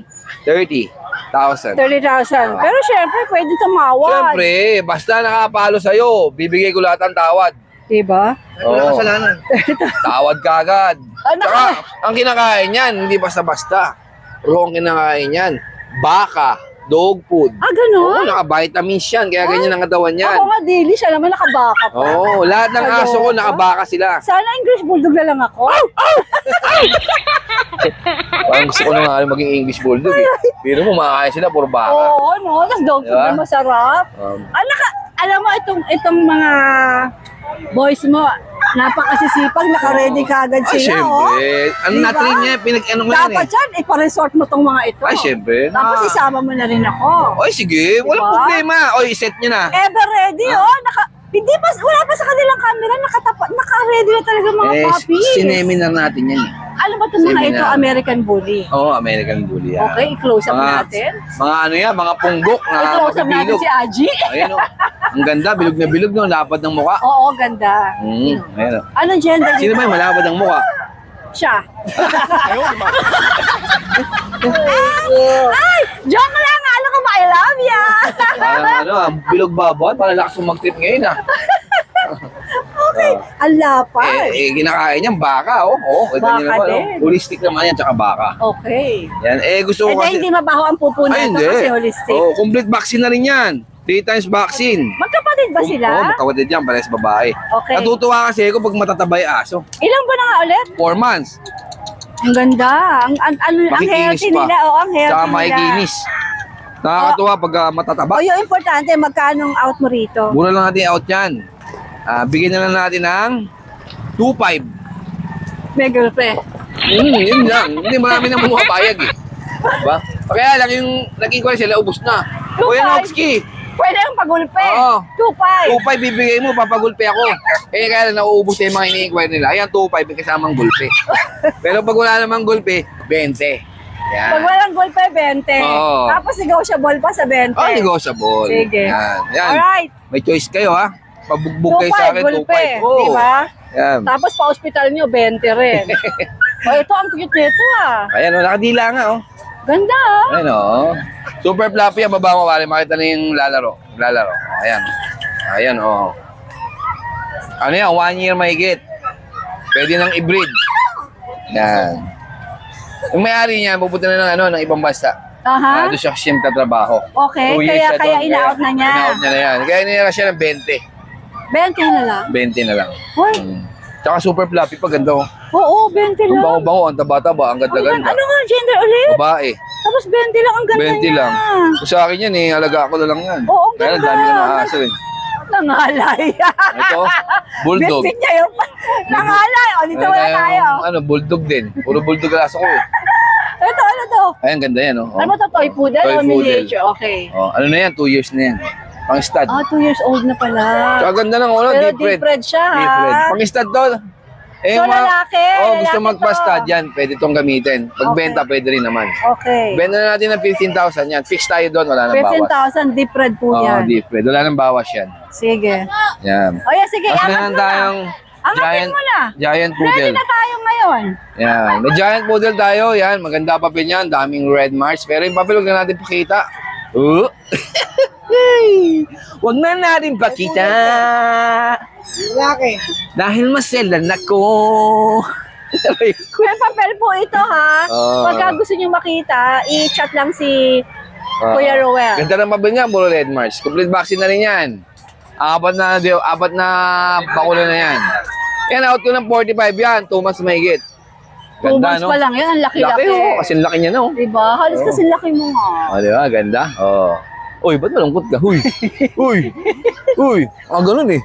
30. 30,000. 30,000. Pero syempre, pwede tumawad. Siyempre, basta nakapalo sa'yo, bibigay ko lahat ng tawad. Diba? Wala kasalanan. Tawad ka agad. Ano Saka, ang kinakain yan, hindi basta-basta. Pero ang kinakain yan, baka, dog food. Ah, Oo, gano'n? naka-vitamins yan, kaya ganyan ang katawan yan. Ako nga, daily siya naman nakabaka pa. Oo, lahat ng aso ko, nakabaka sila. Sana English Bulldog na lang ako. Parang gusto ko na nga maging English Bulldog eh. Pero mo, makakain sila, puro baka. Oo, no? Tapos dog food Diba? na masarap. Alam mo, itong mga boys mo, napakasisipag, naka-ready ka agad Ay, sila, syempre. Ano Diba? natin niya, pinag-ano nga yan Dapat eh. yan, ipa-resort mo tong mga ito. Ay, syempre. Tapos isama mo na rin ako. Oy, sige, walang Diba? problema. Oy, set nyo na. Ever ready, oh. Wala pa sa kanilang camera, naka-ready na talaga mga puppies. Sineminar natin yan eh. Ano ba itong mga ito? Seminar. American Bully. Oo, American Bully yan. Okay, i-close up natin. Mga ano yan, mga punggok na I-close up natin mabibilog. si Aji. Ayan o. Ang ganda, bilog na bilog no, lapad ng muka. Oo, ganda. Ayan o. Anong gender Sino ba yung malapad ng muka? siya? Ay! Joke lang! Ano ko ba? I love ya! Parang ano, bilog babon, parang lakas mag-trip ngayon ah. Okay. Ang lapad. Kinakain yan, baka oh. Oh, ito Baka nyo naman. din. Oh. Holistic naman yan, tsaka baka. Okay. Yan, gusto ko kasi... Hindi mabaho ang pupo Ay, nito hindi. kasi holistic. Oh, complete vaccine na rin yan. 3 times vaccine. Magkapatid ba sila? Oo, magkawatid yan, parehas babae. Okay. Natutuwa kasi ako pag matatabay aso. Ilang ba na nga ulit? 4 months. Ang ganda. Ang Makikinis healthy pa. nila. Oo, ang healthy Tsaka nila. makikinis. Nakakatuwa pag matataba. O, yung importante, magkano ang out mo rito? Mura lang natin out yan. Bigyan na lang natin ng 2.5. May girlfriend. Yun lang. Hindi marami nang bumapayag eh. Diba? Kaya lang yung naging ko sila, ubus na. 2.5. Kuya Nokski, Pwede ang pagulpe. Oo. 2.5. 2.5 bibigay mo, papagulpe ako. Kaya lang nauubos na yung mga ini-inquire nila. Ayan, 2.5 may kasamang gulpe. Pero pag wala namang gulpe, 20. Yan. Pag walang gulpe, 20. Oo. Tapos negotiable pa sa 20. Oh, negotiable. Sige. Yan. Yan. Alright. May choice kayo ha. Pabugbog kayo sa 2.5 akin, gulpe. 2.5. Oo. Diba? Yan. Tapos pa-hospital nyo, 20 rin. O, ito ang cute nito ah. Ayan o, nakadila nga o. Ganda ah. Ayan o. Super fluffy ang baba mo, pare. Makita na yung lalaro. Lalaro. Ayan. Ayan o. Ano yan? 1 year mahigit. Pwede nang i-breed. Yan. Yung may-ari niya, pupunta na ng, ng ibang bansa. Aha. Doon siya siyang tatrabaho. Okay, 2 years kaya siya doon, in-out na niya. In-out niya na yan. Kaya nila siya ng 20 na lang. 20. 20 na lang. Hoy. Tsaka super fluffy pa, ganda o. Oo, 20 Ang lang. bango-bango, ang taba-taba, ang ganda-ganda. Ano nga gender ulit? Babae. Tapos 20 lang ang ganda 20 niya. lang. Sa akin yan eh, alaga ko na lang yan. Oo, ang Kaya ganda. dami na nakaso eh. Nangalay. Ito, bulldog. Bitbit niya yung nangalay. O, dito Ayan wala na tayo. yung, bulldog din. Puro bulldog ang aso ko eh. Ito, ano to? Ayan, ganda yan oh. Ano ba to? Toy poodle Toy o poodle. miniature? Okay. Oh, ano na yan, 2 years na yan. Pang stud. Ah, 2 years old na pala. Tsaka ganda ng ulo, Pero deep red. deep red siya, Deep red. ha? Pang stud to. So, lalaki, Oh, gusto lalaki magpa-stud to. yan, pwede itong gamitin. Pagbenta, pwede rin naman. Okay. Benta na natin ng 15,000 yan. Fix tayo doon, wala nang bawas. 15,000 deep red po Oo, yan. deep red. Wala nang bawas yan. Sige. Yan. O yan, sige. Mas Angat meron mo na. tayong Angatin mo na. giant Ready poodle. na tayo ngayon. Yan. May giant poodle tayo. Yan. Maganda papel yan. Daming red marks. Pero yung papel, huwag na natin pakita. Huwag na natin pakita. Dahil maselan ako. May papel po ito ha. Oo. Pagka gusto nyo makita, i-chat lang si Kuya Roel. Ganda ng papel niya. Puro red marks. Complete vaccine na rin yan. Apat na bakula na yan. Yan, out ko ng 45 yan. 2 months mahigit. 2 months pa lang yan. Ang laki-laki. Laki oh. Kasi laki niya no. Diba? Halos kasi laki mo nga. Oh, di ba? Ganda. Oh. Uy, ba't malungkot ka? Huy. Huy. Huy. Ganun eh.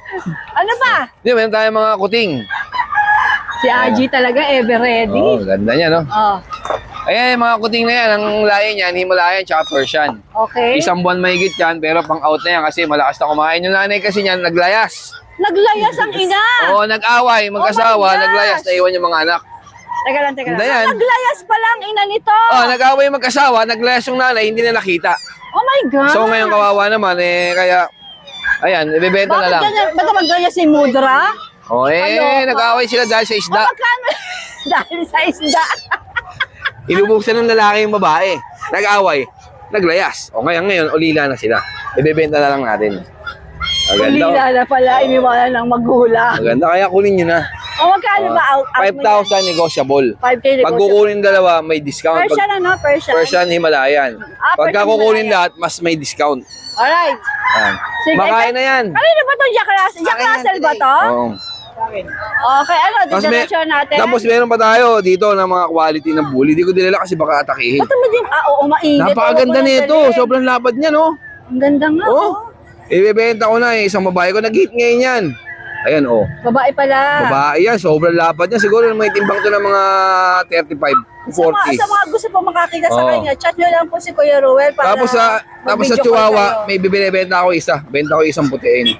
Ano ba? Di, meron tayong mga kuting. Si Aji talaga ever ready. Oh, ganda niya, no? Oh. Ayan, yung mga kuting na yan. Ang lahi niyan, Himalayan tsaka Persian. Okay. Isang buwan mahigit yan, pero pang out na yan kasi malakas na kumain. Yung nanay kasi niyan, naglayas. Naglayas ang ina. Oo, nag-away, mag-asawa, Oh my gosh. naglayas, naiwan yung mga anak. Teka lang, teka lang. Ganda yan. Naglayas pala ang ina nito. Oh, nag-away yung mag-asawa, naglayas yung nanay, hindi na nakita. Oh my God. So ngayon kawawa naman, kaya, ayan, ibebenta na Bakit lang. ganyan? Ba't maglayas si Mudra? Oh, Kaloka. nag-away sila dahil sa isda. Magkano? Dahil sa isda. Inubuksan ng lalaki yung babae. Nag-away. naglayas. O ngayon, ulila na sila. Ibebenta na lang natin. Maganda. Ulila na pala, iniwala ng magulang. Maganda, kaya kunin nyo na. O magkano ba? Out mo yan? 5,000 negotiable. 5K Pag kukunin dalawa, may discount. Persian ano? Persian? Persian Himalayan. Pagka Persian kukunin Himalayan. lahat, mas may discount. Alright. Ayan. Sige, Makain na yan. Ano ba itong Jack Russell? Jack Russell ba to? Oo. Okay, ano? Destination natin? Tapos meron pa tayo dito ng mga quality ng bully. Di ko dinala kasi baka atakihin. Ba't naman din? Oo, mainit. Napakaganda Oo, nito. dalhin. Sobrang lapad niya, no? Ang ganda nga. Oh. Ibebenta ko na isang babae ko. Nag-hit ngayon yan. Ayan, oh. Babae pala. Babae yan. Sobrang lapad niya. Siguro may timbang to ng mga 35, 40. Sa mga gusto po makakita sa Oo. kanya, chat nyo lang po si Kuya Ruel para Tapos sa mag-video call Chihuahua, kayo. may bibenta ako isa. Benta ko isang putiin.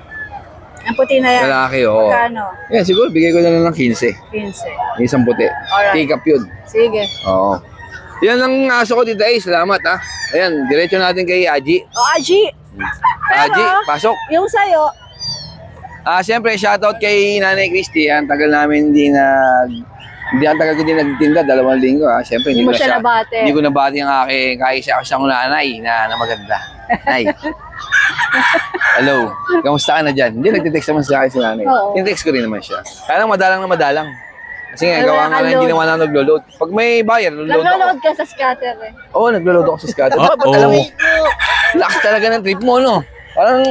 Ang puti na yan. Lalaki, oo. Magkano? Yan, siguro bigay ko na lang ng 15. 15. Isang puti. Alright. Take up yun. Sige. Oo. Yan ang aso ko dito ay. Salamat ha. Ayan, diretso natin kay Aji. O, Aji. Aji, pasok. Yung sayo, Siyempre, shoutout kay Nanay Christy. Ang tagal namin ang tagal ko din nagtinda, 2 linggo ha. Siyempre, Hindi mo siya nabate. Hindi ko nabati ang aking kaisa-isang nanay na maganda. Nay. Hello. Kamusta ka na dyan? Hindi, nagtitext naman sa akin si nanay. Oo. Tintext ko rin naman siya. Kaya lang madalang na madalang. Kasi nga, Ay, gawa wala nga kang na hindi load. naman na naglo-load. Pag may bayar, naglo-load ako. naglo-load ka sa scatter eh. Oo, naglo-load ako sa scatter. Ba't alam mo, lakas talaga ng trip mo, no? Parang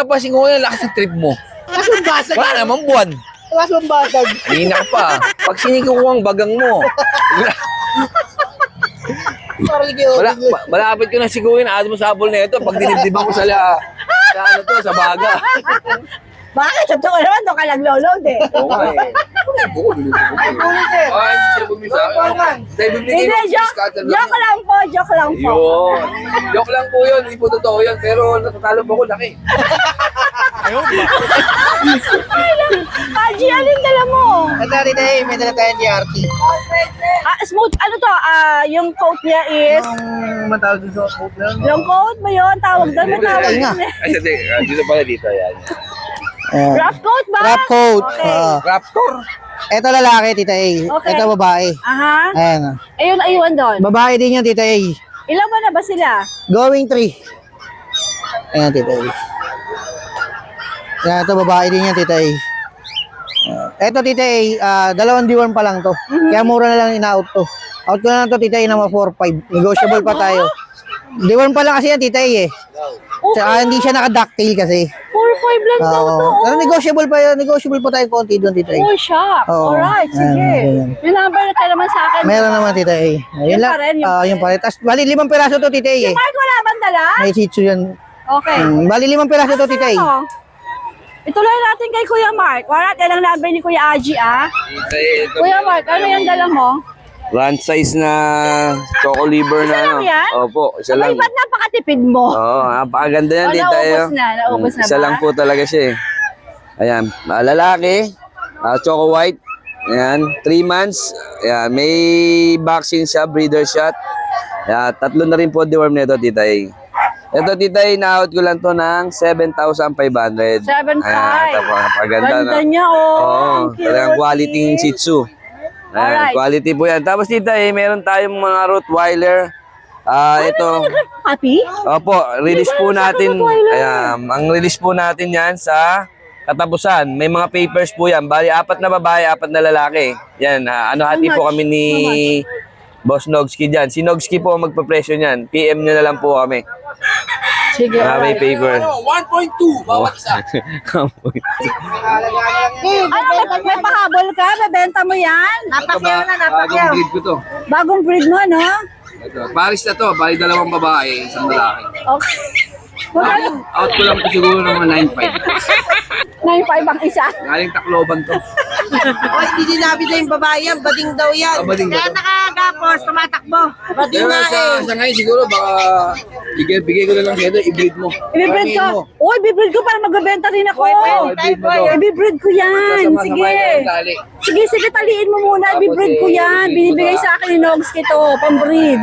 napasin ko yung lakas ng trip mo. Wala namang buwan. Hina ka pa. Pag siniko ko ang bagang mo. Malapit ko na siguin, aad mo sa habol na ito. Pag dinibdiban ko sa sa baga. Bakit? Totoo naman, doon ka naglo-load eh. Oo nga eh. Hindi siya bumili sa akin. Dahil bibili Hindi, kayo ng joke scatter lang po, joke lang po. Yun. Joke lang po yun. Hindi po totoo yun. Pero natatalo po ko laki. Aji, ano yung dala mo? May dala tayong DRT. Smooth, ano to? Yung coat niya is... Matawag din sa coat na. Long coat ba yun? Tawag doon, may tawag doon eh. Ay, hindi. Dito pala dito. Yan. Rough coat ba? Wrap coat. Okay. Raptor. Ito lalaki, Tita A. Okay. Ito babae. Aha. Ayan. Ayun, ayun doon. Babae din yan, Tita A. Ilan ba na ba sila? Going 3. Ayan, Tita A. Ayan, ito babae din yan, Tita A. Ito, Tita A, 2 deworm pa lang to. Kaya mura na lang in-out to. Out ko na lang to, Tita A, na mga 4-5. Negotiable pa tayo. Deworm pa lang kasi yan, Tita A eh. Tsaka hindi siya naka-ducktail kasi. 4-5 lang daw to. Pero negotiable pa tayo konti doon, Tita A. Oh, shucks. Oo. Alright, sige. Ayan. May number na kayo naman sa akin. Meron naman, Tita A. Yun pa rin, yun pa rin. Yun pa rin. Tapos, bali 5 piraso to, Tita A eh. Mark, wala bang dala? May shih tzu yan. Okay. Bali 5 piraso to, Tita A. Ano? Ituloy natin kay Kuya Mark. Wala, yan ang number ni Kuya Aji, ah. Kuya Mark, ano yung dala mo? Run size na choco liver Isa lang yan? Opo, isa Abay, lang. ba't napakatipid mo? Oo, napakaganda yan O, dito. naubos na. Naubos na ba? Isa lang po talaga siya eh. Ayan, lalaki, choco white. Ayan, 3 months. Ayan, may vaccine siya, breeder shot. Ayan, 3 na rin po deworm nito, Tita A. Ito, Tita A, na-out ko lang to ng 7,500. 7,500. Ayan, ito po, napakaganda. Ganda no? niya, oh. Oo, Ang cute. talagang quality ng Shih Tzu. Ayan, Alright. quality po yan. Tapos Tita A, meron tayong mga Rottweiler. Ito. Papi? Opo, release po Hindi ko alam sa natin. Rottweiler. Ayan, ang release po natin yan sa katapusan. May mga papers po yan. Bali, 4 na babae, 4 na lalaki. Yan, hati po kami ni Boss Nogski dyan. Si Nogski po ang magpapresyo niyan. PM nyo na lang po kami. Sige, May alright. paper. 1.2 bawat isa. Ano, may pahabol ka? Bebenta mo yan? Napakyaw na, napakyaw. Bagong breed ko to. Bagong breed mo, no? Ito. Paris na to. Bali, 2 babae, 1 lalaki. Okay. Magkano? Out ko lang po siguro ng mga 9.5. 9,500 ang isa. Galing Tacloban to. Oy, hindi sinabi na yung babae yan, bading daw yan. Bading ba Kaya to? nakagapos, tumatakbo. Bading Pero nga eh. sa ngayon siguro baka bigay ko na lang sa'yo, i-breed mo. Ibibreed ko. Karamihin mo. Uy, ibibreed ko para magbebenta rin ako. i-breed mo to. Ibibreed ko yan. Sasama-sama Sige. yung tali. Sige, taliin mo muna. Tapos, Ibibreed ko yan. i-breed mo Binibigay to, sa akin ni Nogski to. Pambreed.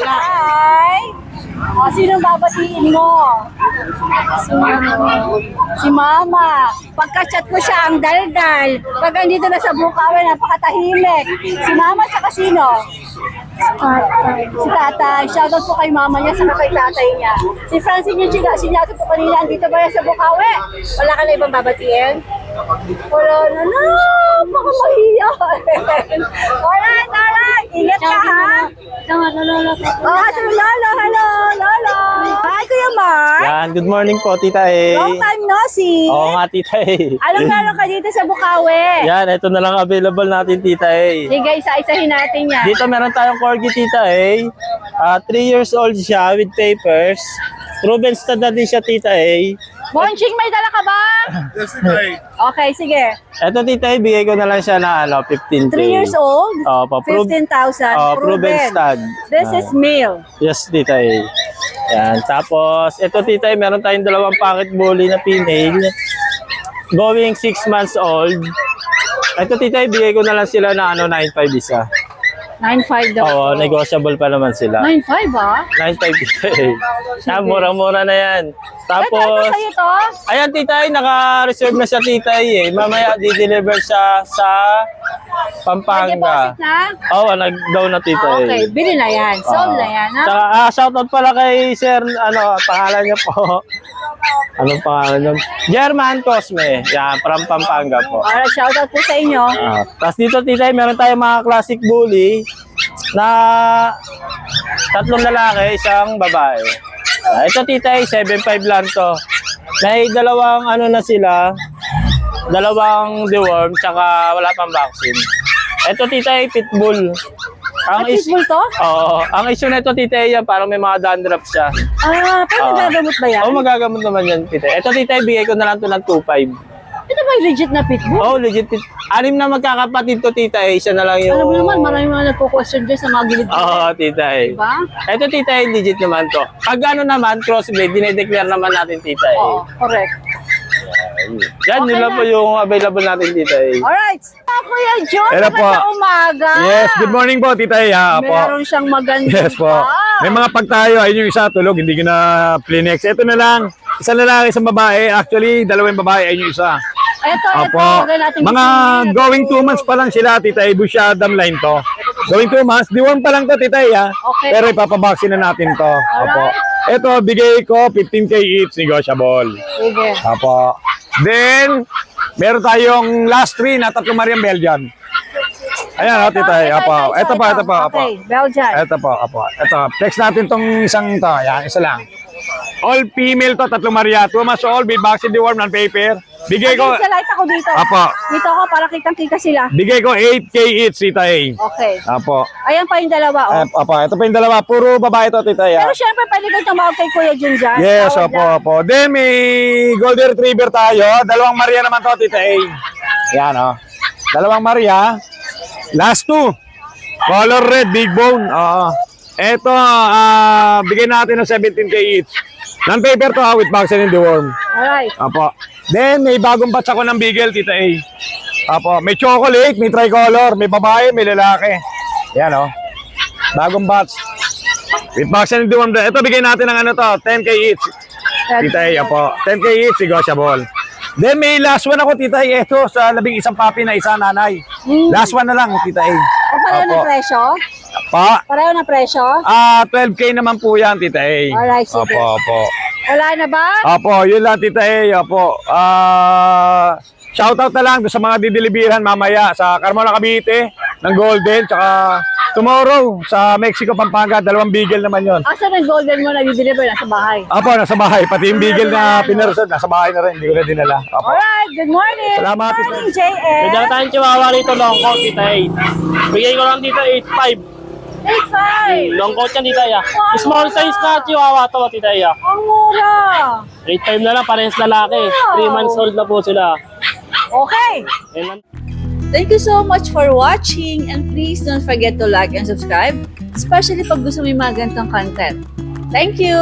Hi. O, sinong babatiin mo? Si Mama. Pagka-chat ko siya, ang daldal. Pag andito na sa Bukawi, napakatahimik. Si Mama, tsaka sino? Si tatay. Shoutout po kay mama niya sa kay tatay niya. Si Francine yung sinato po kanina. Andito ba yan sa Bukawi? Wala ka na ibang babatiin? Wala na. Baka mahiya. Alright. Ingat ka ha. Lolo. Lolo. Hi, Kuya Mark. Yan, good morning po, Tita A. Long time no see. Oo nga, Tita A. Anong meron ka dito sa Bukawi? Yan, ito na lang available natin, Tita A. Sige, isa-isahin natin yan. Dito meron tayong corgi, Tita A. 3 years old siya with papers. Proven stud na din siya, Tita A. Bonching, may dala ka ba? Okay, sige. Ito, Tita A, bigay ko na lang siya na 15K. 3 years old, Opo, 15,000. proven stud. This is male. Yes, Tita A. Yan. Tapos, ito, Tita A, meron tayong 2 pocket bully na female. Going 6 months old. Ito, Tita A, bigay ko na lang sila na 9.5 isa. 9.5 daw. Oo, negotiable pa naman sila. 9.5 ha? 9.5 Tita A. Murang-mura na yan. Ito Tapos, sa'yo to? ayan, Tita A, naka-reserve na siya, Tita A. Mamaya, di-deliver siya sa May Pampanga. deposit na? Oo, nag-down na, Tita A. Okay, bili na yan. Sold na yan ha? Tsaka, shoutout pala kay Sir, pangalan niya po. Anong pangalan niya? German Cosme. Yan, from Pampanga po. Alright, shoutout po sa inyo. Tapos dito, Tita A, meron tayong mga classic bully na 3 lalaki, 1 babae. Ito, Tita A, 7.5 lang to. May 2 na sila, 2 deworm, tsaka wala pang vaccine. Ito, Tita A, pitbull. Pitbull to? Oo. Ang issue na ito, Tita A, yan, parang may mga dandruff siya. Pero magagamot ba yan? Oo, magagamot naman yan, Tita A. Ito, Tita A, bigay ko na lang to ng 2.5. Ito ba yung legit na pitbull? Oo, legit. 6 na magkakapatid to, Tita A. Siya na lang yung... Alam mo naman, maraming mga nagpo-question dyan sa mga gilid. Oo, Tita A. Diba? Ito, Tita A, legit naman to. Pag ano naman, crossbreed, dinedeclare naman natin, Tita A. Oo, correct. Yan, yun lang po yung available natin, Tita A. Alright. Kuya John, Hello po. magandang umaga. Yes, good morning po, Tita A. Meron siyang magandang Yes po. May mga pagtayo, ayun yung isa tulog, hindi ko na plinex. Ito na lang, isa lalaki, isang babae. Actually, 2 babae, ayun yung isa. Ito, Opo. natin Mga going 2 months pa lang sila, Tita A. Busya Adam line to. Going 2 months, deworm pa lang to, Tita A. Okay. Pero ipapabaksin na natin to. Opo. Ito, bigay ko 15K each, negotiable. Sige. Opo. Then, meron tayong last 3 na 3 Mariang Belgian. Ayan, Tita A. Opo. Ito pa. Opo. Okay, Belgian. Ito po, apo. Ito, flex natin tong isang to. Yan, isa lang. All female to, 3 Maria. 2 months old, with vaccine deworm, non-paper. Bigay ko, Sa light ako dito. Apo. Dito ako para kitang-kita sila. bigay ko 8K each, Tita A. Okay. Apo. Ayan pa yung dalawa, oh. Apo, ito pa yung 2. Puro babae to, Tita A. Pero syempre, pwede kayo tumawag kay Kuya Jun dyan. Yes, Tawag opo, lang. opo. Then may Golden Retriever tayo. 2 Maria naman to, Tita A. Yan, oh. 2 Maria. Last 2. Color red, big bone. Oo. Ito, bigay natin ng 17K each. Non-paper to, with vaccine and deworm. Alright. Apo. Then, may bagong batch ako ng Beagle, Tita A. Apo. May chocolate, may tricolor, may babae, may lalaki. Yan, oh. Bagong batch. With vaccine and deworm. Ito, bigay natin ng 10K each. Tita A, apo. 10K each, negotiable. Then, may last one ako, Tita A. Ito, sa 11 papi na isa nanay. Last one na lang, Tita A. O, pareho na presyo? Pa. Pareho na presyo? 12K naman po yan, Tita A. Alright, sige. Opo. Wala na ba? Opo, yun lang, Tita A. Opo. Shoutout na lang sa mga dideliveran mamaya sa Carmona, Cavite, ng Golden, tsaka tomorrow sa Mexico, Pampanga, 2 Beagle naman yon. Asan ang golden mo na i-deliver? Nasa bahay. Opo, nasa bahay. Pati yung Beagle na pinersod, nasa bahay na rin. Hindi ko na dinala. Opo. Alright, good morning. Salamat, Good morning, JS. May dala tayong chihuahua rito, long coat, Tita A. Bigay ko lang dito 8.5. 8.5. Long coat yan, Tita A. Small size na chihuahua to, Tita A. Ang mura. 8.5 na lang, parehas lalaki. 3 months old na po sila. Okay. Ayan lang. Thank you so much for watching and please don't forget to like and subscribe, especially pag gusto mo yung mga ganitong content. Thank you!